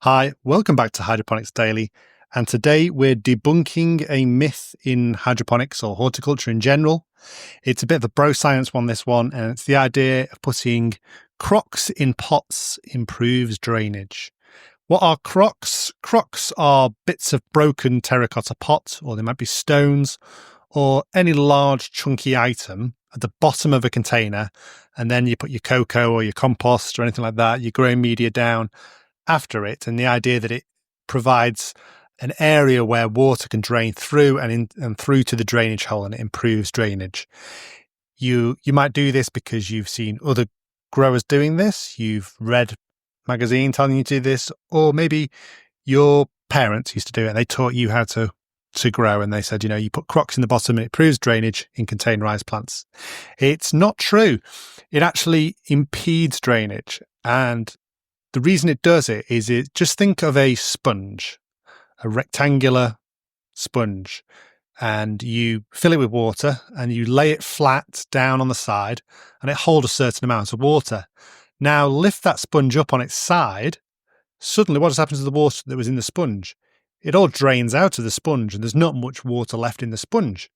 Hi, welcome back to Hydroponics Daily. And today we're debunking a myth in hydroponics or horticulture in general. It's a bit of a bro science one, this one, and it's the idea of putting crocks in pots improves drainage. What are crocks? Crocks are bits of broken terracotta pot, or they might be stones, or any large chunky item at the bottom of a container, and then you put your cocoa or your compost or anything like that, your growing media down after it, and the idea that it provides an area where water can drain through and through to the drainage hole, and it improves drainage. You might do this because you've seen other growers doing this, you've read magazine telling you to do this, or maybe your parents used to do it and they taught you how to grow, and they said, you put crocks in the bottom and it improves drainage in containerized plants. It's not true. It actually impedes drainage, and the reason it does it is just think of a sponge, a rectangular sponge, and you fill it with water and you lay it flat down on the side and it holds a certain amount of water. Now lift that sponge up on its side. Suddenly what has happened to the water that was in the sponge? It all drains out of the sponge and there's not much water left in the sponge.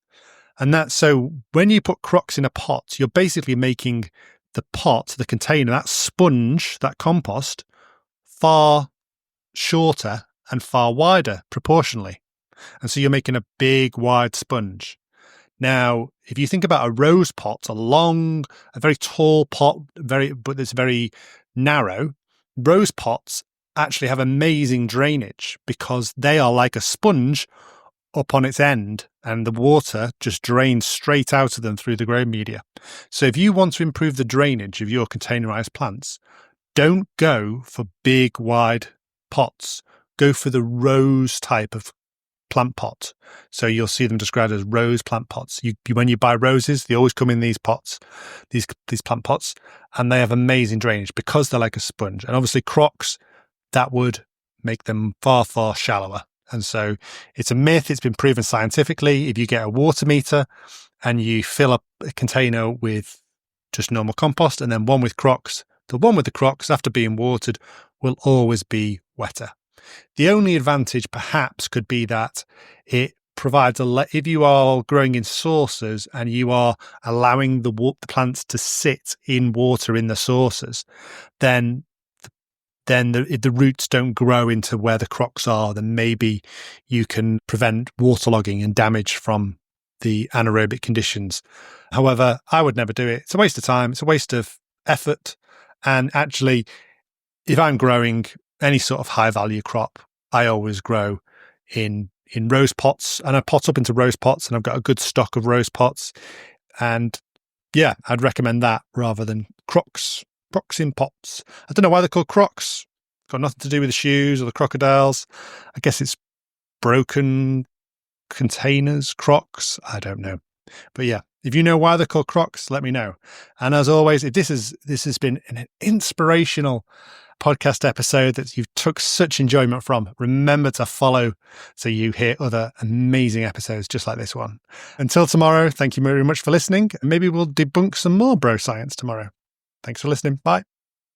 And that's so when you put crocks in a pot, you're basically making the pot, the container, that sponge, that compost, far shorter and far wider proportionally. And so you're making a big, wide sponge. Now, if you think about a rose pot, a very tall pot, but it's very narrow, rose pots actually have amazing drainage because they are like a sponge up on its end, and the water just drains straight out of them through the growing media. So if you want to improve the drainage of your containerized plants, don't go for big, wide pots. Go for the rose type of plant pot. So you'll see them described as rose plant pots. When you buy roses, they always come in these pots, these plant pots, and they have amazing drainage because they're like a sponge. And obviously crocks, that would make them far, far shallower. And so it's a myth. It's been proven scientifically. If you get a water meter and you fill up a container with just normal compost and then one with crocks, the one with the crocks, after being watered, will always be wetter. The only advantage perhaps could be that it provides if you are growing in saucers and you are allowing the plants to sit in water in the saucers, then the roots don't grow into where the crocks are, then maybe you can prevent waterlogging and damage from the anaerobic conditions. However, I would never do it. It's a waste of time. It's a waste of effort. And actually, if I'm growing any sort of high value crop, I always grow in rose pots, and I pot up into rose pots, and I've got a good stock of rose pots. And yeah, I'd recommend that rather than crocks in pots. I don't know why they're called crocks. Got nothing to do with the shoes or the crocodiles. I guess it's broken containers, crocks. I don't know. But yeah, if you know why they're called crocks, let me know. And as always, if this has been an inspirational podcast episode that you took such enjoyment from, remember to follow so you hear other amazing episodes just like this one. Until tomorrow, thank you very much for listening. Maybe we'll debunk some more bro science tomorrow. Thanks for listening. Bye.